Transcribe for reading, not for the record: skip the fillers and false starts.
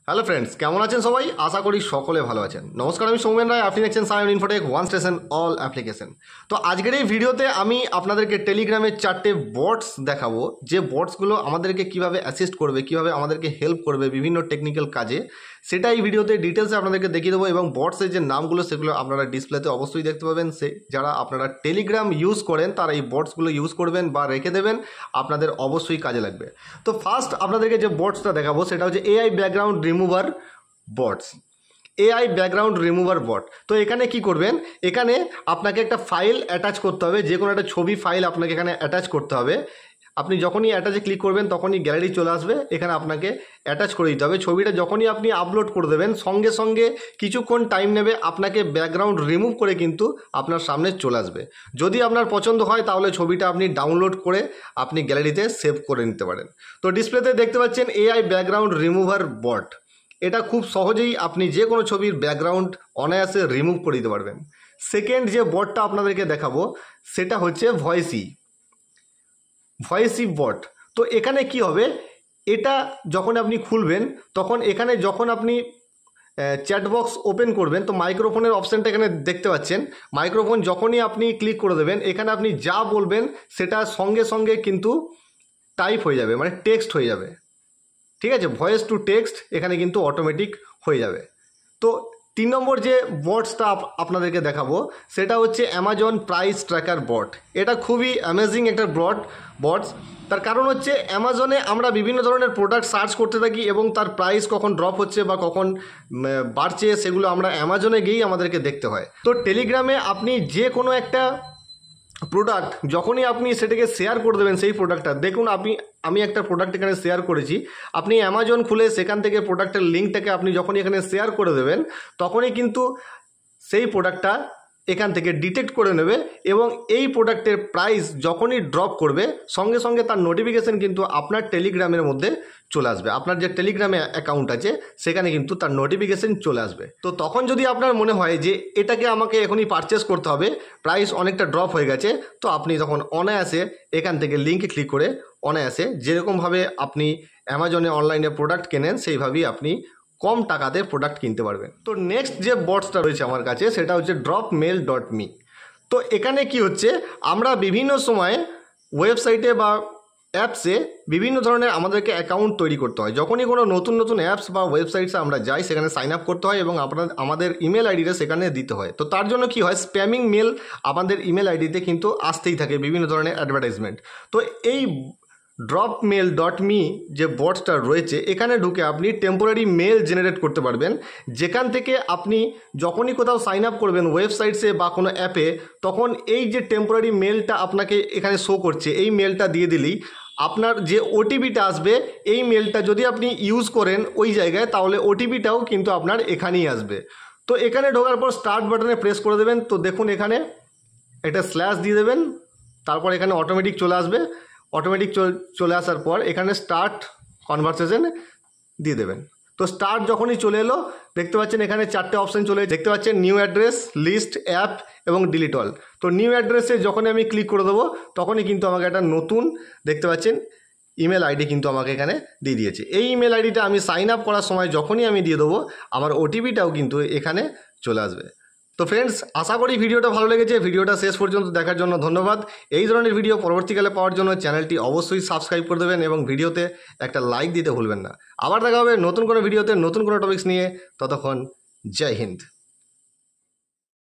Hello friends, কেমন আছেন সবাই? আশা করি সকলে ভালো আছেন। নমস্কার, আমি সৌমেন রায়। আপনি দেখছেন Sayan Infotech, one station all application. তো আজকের এই ভিডিওতে আমি আপনাদেরকে টেলিগ্রামের 4টে বটস দেখাবো, যে বটসগুলো আমাদেরকে কিভাবে অ্যাসিস্ট করবে, কিভাবে আমাদেরকে হেল্প করবে বিভিন্ন টেকনিক্যাল কাজে, সেটা এই ভিডিওতে ডিটেলসে আপনাদেরকে দেখিয়ে দেবো। এবং বটসের যে নামগুলো সেগুলো আপনারা ডিসপ্লেতে অবশ্যই দেখতে পাবেন। যারা আপনারা টেলিগ্রাম ইউজ করেন তারা এই বটসগুলো ইউজ করবেন বা রেখে দেবেন, আপনাদের অবশ্যই কাজে লাগবে। তো ফার্স্ট আপনাদেরকে যে বটসটা দেখাবো সেটা হচ্ছে AI background remover bots. AI background remover bot. তো এখানে কি করবেন, এখানে আপনাকে একটা ফাইল অ্যাটাচ করতে হবে, যে কোনো একটা ছবি ফাইল আপনাকে এখানে অ্যাটাচ করতে হবে। আপনি যখনই অ্যাটাচে ক্লিক করবেন তখনই গ্যালারি চলে আসবে, এখানে আপনাকে অ্যাটাচ করে দিতে হবে। ছবিটা যখনই আপনি আপলোড করে দেবেন সঙ্গে সঙ্গে কিছুক্ষণ টাইম নেবে, আপনাকে ব্যাকগ্রাউন্ড রিমুভ করে কিন্তু আপনার সামনে চলে আসবে। যদি আপনার পছন্দ হয় তাহলে ছবিটা আপনি ডাউনলোড করে আপনি গ্যালারিতে সেভ করে নিতে পারেন। তো ডিসপ্লেতে দেখতে পাচ্ছেন এআই ব্যাকগ্রাউন্ড রিমুভার বট। এটা খুব সহজেই আপনি যে কোনো ছবির ব্যাকগ্রাউন্ড অনায়াসে রিমুভ করে দিতে পারবেন। সেকেন্ড যে বটটা আপনাদেরকে দেখাবো সেটা হচ্ছে ভয়েসি বট। তো এখানে কি হবে, এটা যখন আপনি খুলবেন তখন এখানে যখন আপনি চ্যাট বক্স ওপেন করবেন তো মাইক্রোফোনের অপশানটা এখানে দেখতে পাচ্ছেন। মাইক্রোফোন যখনই আপনি ক্লিক করে দেবেন এখানে আপনি যা বলবেন সেটা সঙ্গে সঙ্গে কিন্তু টাইপ হয়ে যাবে, মানে টেক্সট হয়ে যাবে। ঠিক আছে, ভয়েস টু টেক্সট এখানে কিন্তু অটোমেটিক হয়ে যাবে। তো 3 নম্বর যে বটসটা আপনাদেরকে দেখাবো সেটা হচ্ছে অ্যামাজন প্রাইস ট্র্যাকার বট। এটা খুবই অ্যামেজিং একটা বটস। তার কারণ হচ্ছে অ্যামাজনে আমরা বিভিন্ন ধরনের প্রোডাক্ট সার্চ করতে থাকি এবং তার প্রাইস কখন ড্রপ হচ্ছে বা কখন বাড়ছে সেগুলো আমরা অ্যামাজনে গিয়েই আমাদেরকে দেখতে হয়। তো টেলিগ্রামে আপনি যে কোনো একটা প্রোডাক্ট যখনই আপনি সেটাকে শেয়ার করে দেবেন, সেই প্রোডাক্টটা দেখুন আমি একটা প্রোডাক্ট এখানে শেয়ার করেছি। আপনি অ্যামাজন খুলে সেখান থেকে প্রোডাক্টের লিঙ্কটাকে আপনি যখনই এখানে শেয়ার করে দেবেন তখনই কিন্তু সেই প্রোডাক্টটা এখান থেকে ডিটেক্ট করে নেবে এবং এই প্রোডাক্টের প্রাইস যখনই ড্রপ করবে সঙ্গে সঙ্গে তার নোটিফিকেশান কিন্তু আপনার টেলিগ্রামের মধ্যে চলে আসবে। আপনার যে টেলিগ্রামে অ্যাকাউন্ট আছে সেখানে কিন্তু তার নোটিফিকেশান চলে আসবে। তো তখন যদি আপনার মনে হয় যে এটাকে আমাকে এখনই পারচেস করতে হবে, প্রাইস অনেকটা ড্রপ হয়ে গেছে, তো আপনি তখন অনায়াসে এখান থেকে লিঙ্কে ক্লিক করে অনায়াসে যেরকমভাবে আপনি অ্যামাজনে অনলাইনে প্রোডাক্ট কেনেন সেইভাবেই আপনি কম টাকাতে প্রোডাক্ট কিনতে পারবেন। তো নেক্সট যে বটসটা রয়েছে আমার কাছে সেটা হচ্ছে dropmail.me। তো এখানে কি হচ্ছে, আমরা বিভিন্ন সময়ে ওয়েবসাইটে বা অ্যাপসে বিভিন্ন ধরনের আমাদেরকে অ্যাকাউন্ট তৈরি করতে হয়। যখনই কোনো নতুন নতুন অ্যাপস বা ওয়েবসাইটসে আমরা যাই সেখানে সাইন আপ করতে হয় এবং আমাদের ইমেল আইডিটা সেখানে দিতে হয়। তো তার জন্য কি হয়, স্প্যামিং মেল আমাদের ইমেল আইডিতে কিন্তু আসতেই থাকে বিভিন্ন ধরনের অ্যাডভার্টাইজমেন্ট। তো এই dropmail.me যে বটসটা রয়েছে এখানে ঢুকে আপনি টেম্পোরারি মেল জেনারেট করতে পারবেন, যেখান থেকে আপনি যখনই কোথাও সাইন আপ করবেন ওয়েবসাইটসে বা কোনো অ্যাপে তখন এই যে টেম্পোরারি মেলটা আপনাকে এখানে শো করছে এই মেলটা দিয়ে দিলেই আপনার যে ওটিপিটা আসবে এই মেলটা যদি আপনি ইউজ করেন ওই জায়গায় তাহলে ওটিপিটাও কিন্তু আপনার এখানেই আসবে। তো এখানে ঢোকার পর স্টার্ট বাটনে প্রেস করে দেবেন। তো দেখুন এখানে একটা স্ল্যাশ দিয়ে দেবেন, তারপর এখানে অটোমেটিক চলে আসবে। অটোমেটিক চলে আসার পর এখানে স্টার্ট কনভারসেশন দিয়ে দেবেন। তো স্টার্ট যখনই চলে এলো দেখতে পাচ্ছেন এখানে 4টে অপশান চলে দেখতে পাচ্ছেন, নিউ অ্যাড্রেস, লিস্ট, অ্যাপ এবং ডিলিট অল। তো নিউ অ্যাড্রেসে যখনই আমি ক্লিক করে দেবো তখনই কিন্তু আমাকে একটা নতুন দেখতে পাচ্ছেন ইমেল আইডি কিন্তু আমাকে এখানে দিয়ে দিয়েছে। এই ইমেল আইডিটা আমি সাইন আপ করার সময় যখনই আমি দিয়ে দেবো আমার ওটিপিটাও কিন্তু এখানে চলে আসবে। তো ফ্রেন্ডস, আশা করি ভিডিওটা ভালো লেগেছে। ভিডিওটা শেষ পর্যন্ত দেখার জন্য ধন্যবাদ। এই ধরনের ভিডিও পরবর্তীকালে পাওয়ার জন্য চ্যানেলটি অবশ্যই সাবস্ক্রাইব করে দেবেন এবং ভিডিওতে একটা লাইক দিতে ভুলবেন না। আবার দেখা হবে নতুন কোনো ভিডিওতে নতুন কোনো টপিকস নিয়ে। ততক্ষণ জয় হিন্দ।